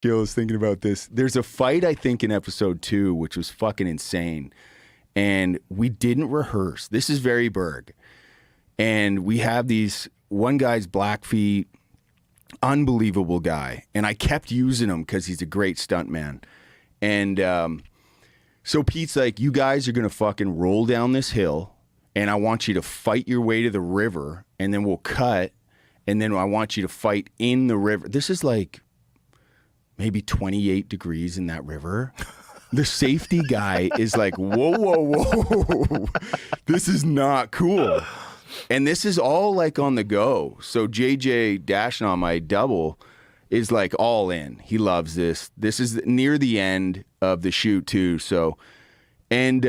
I was thinking about this. There's a fight, I think, in episode 2, which was fucking insane. And we didn't rehearse. This is very Berg. And we have one guy's black feet, unbelievable guy. And I kept using him because he's a great stuntman. And so Pete's like, you guys are going to fucking roll down this hill. And I want you to fight your way to the river. And then we'll cut. And then I want you to fight in the river. This is like maybe 28 degrees in that river. The safety guy is like, whoa, whoa, whoa. This is not cool. And this is all like on the go. So JJ Dashnaw, my double, is like all in. He loves this. This is near the end of the shoot too. So, and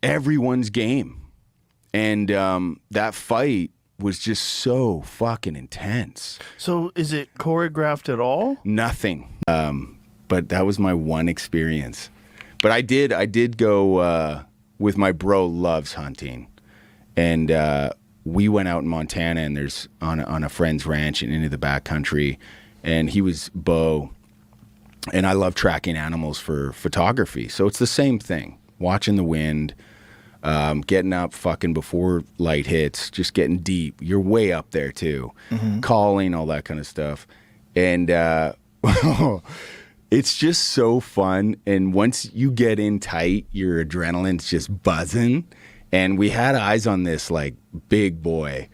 everyone's game. And that fight was just so fucking intense. So is it choreographed at all? Nothing. But that was my one experience. But I did go with my bro loves hunting. And we went out in Montana and there's on a friend's ranch and into the backcountry. And he was bow. And I love tracking animals for photography. So it's the same thing. Watching the wind. Getting up fucking before light hits, just getting deep. You're way up there too. Mm-hmm. Calling, all that kind of stuff. And it's just so fun. And once you get in tight, your adrenaline's just buzzing. And we had eyes on this like big boy.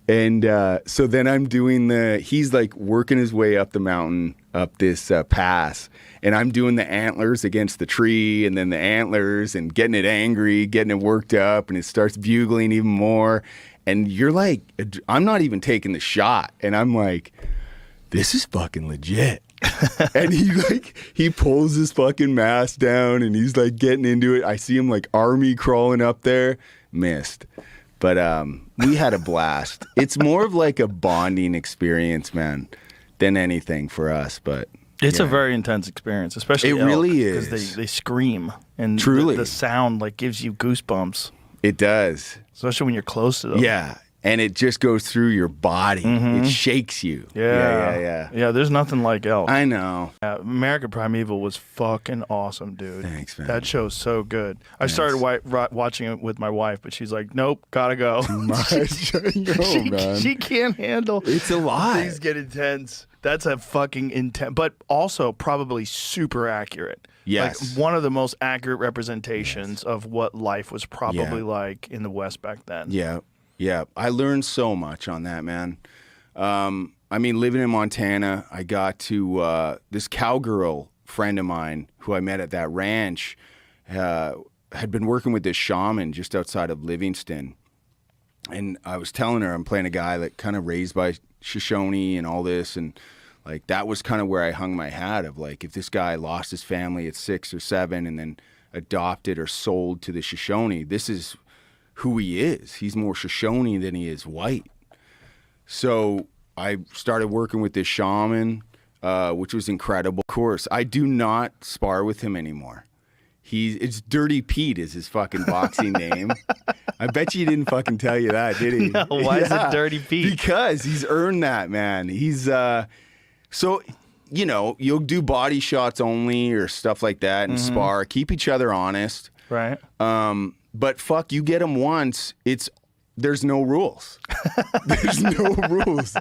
And so then I'm doing he's like working his way up the mountain, up this pass. And I'm doing the antlers against the tree and then the antlers and getting it angry, getting it worked up. And it starts bugling even more. And you're like, I'm not even taking the shot. And I'm like, this is fucking legit. And he pulls his fucking mask down and he's like getting into it. I see him like army crawling up there. Missed. But we had a blast. It's more of like a bonding experience, man, than anything for us. But it's a very intense experience, especially it really is because they scream and truly the sound like gives you goosebumps. It does, especially when you're close to them. Yeah, and it just goes through your body. Mm-hmm. It shakes you. Yeah. There's nothing like elk. I know. American Primeval was fucking awesome, dude. Thanks, man. That show's so good. I started watching it with my wife, but she's like, "Nope, gotta go." Too much. Man. She can't handle. It's a lot. Things get intense. That's a fucking intense, but also probably super accurate. Yes. Like one of the most accurate representations of what life was probably like in the West back then. Yeah. Yeah, I learned so much on that, man. I mean, living in Montana, I got to this cowgirl friend of mine who I met at that ranch had been working with this shaman just outside of Livingston. And I was telling her I'm playing a guy that kind of raised by Shoshone and all this. And like that was kind of where I hung my hat of like, if this guy lost his family at 6 or 7 and then adopted or sold to the Shoshone, this is who he is. He's more Shoshone than he is white. So I started working with this shaman, which was incredible. Of course, I do not spar with him anymore. It's Dirty Pete is his fucking boxing name. I bet you he didn't fucking tell you that, did he? No, why is it Dirty Pete? Because he's earned that, man. He's so you know, you'll do body shots only or stuff like that and spar, keep each other honest. Right. But fuck, you get them once, there's no rules. There's no rules.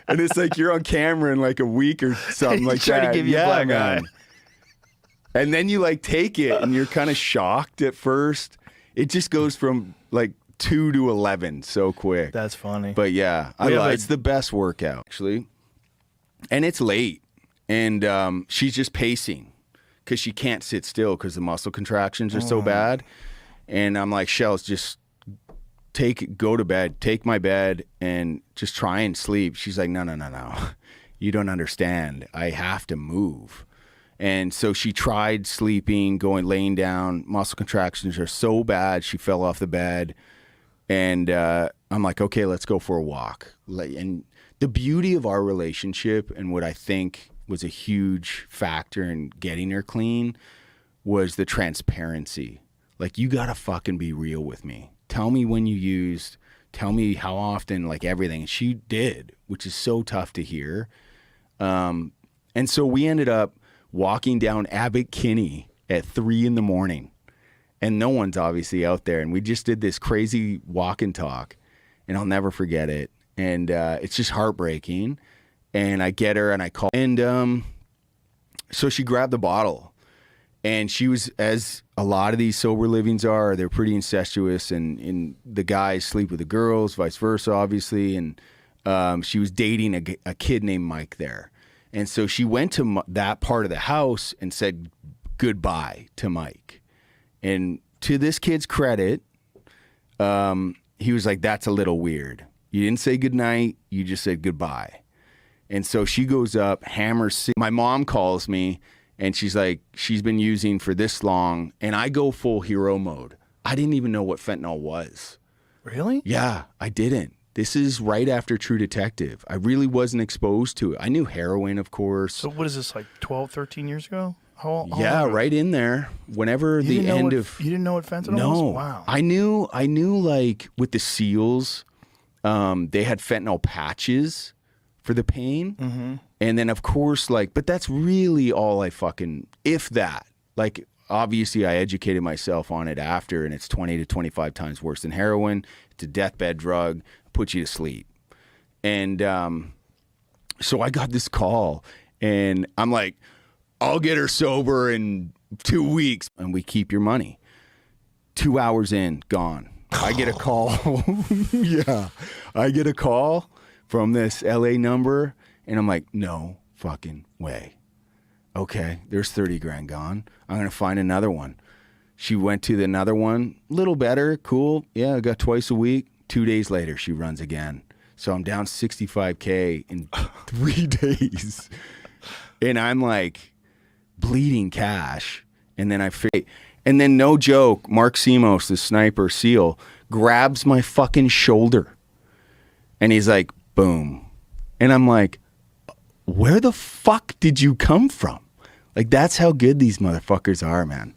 And it's like you're on camera in like a week or something like trying that. to give you a black eye. And then you like take it and you're kind of shocked at first. It just goes from like 2 to 11 so quick. That's funny. But yeah, it's the best workout actually. And it's late. And she's just pacing because she can't sit still because the muscle contractions are so bad. And I'm like, Shells, just go to bed, take my bed and just try and sleep. She's like, no. You don't understand. I have to move. And so she tried sleeping, laying down. Muscle contractions are so bad. She fell off the bed. And I'm like, okay, let's go for a walk. And the beauty of our relationship and what I think was a huge factor in getting her clean was the transparency. Like, you gotta fucking be real with me. Tell me when you used, tell me how often, like everything. And she did, which is so tough to hear. And so we ended up, walking down Abbot Kinney at 3 a.m. and no one's obviously out there. And we just did this crazy walk and talk, and I'll never forget it. And it's just heartbreaking. And I get her and I call, and so she grabbed the bottle, and she was, as a lot of these sober livings are, they're pretty incestuous, and the guys sleep with the girls, vice versa, obviously. And she was dating a kid named Mike there. And so she went to that part of the house and said goodbye to Mike. And to this kid's credit, he was like, that's a little weird. You didn't say goodnight, you just said goodbye. And so she goes up, hammers. My mom calls me, and she's like, she's been using for this long. And I go full hero mode. I didn't even know what fentanyl was. Really? Yeah, I didn't. This is right after True Detective. I really wasn't exposed to it. I knew heroin, of course. So what is this, like 12, 13 years ago? How yeah, right in there. Whenever the end of... You didn't know what fentanyl was? No. Wow. I knew like with the SEALs, they had fentanyl patches for the pain. Mm-hmm. And then, of course, like, but that's really all I fucking, if that. Like, obviously, I educated myself on it after, and it's 20 to 25 times worse than heroin. It's a deathbed drug, puts you to sleep. And so I got this call, and I'm like, I'll get her sober in 2 weeks, and we keep your money. 2 hours in, gone. I get a call. Yeah. I get a call from this LA number, and I'm like, no fucking way. Okay, there's 30 grand gone. I'm going to find another one. She went to another one, little better, cool. Yeah, I got twice a week. 2 days later, she runs again. So I'm down $65K in 3 days. And I'm like bleeding cash. And then and then no joke, Mark Simos, the sniper SEAL, grabs my fucking shoulder. And he's like, boom. And I'm like, where the fuck did you come from? Like, that's how good these motherfuckers are, man.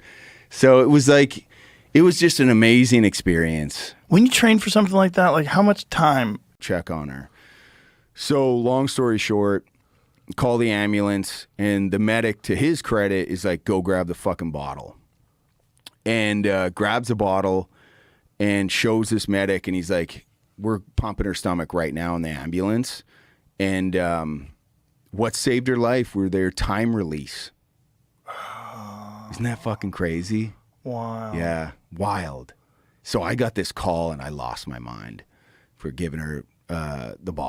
So it was like, it was just an amazing experience. When you train for something like that, like how much time? Check on her. So long story short, call the ambulance, and the medic, to his credit, is like, go grab the fucking bottle. And grabs a bottle and shows this medic, and he's like, we're pumping her stomach right now in the ambulance. And what saved her life were their time release. Isn't that fucking crazy? Wow. Yeah, wild. So I got this call, and I lost my mind for giving her the ball.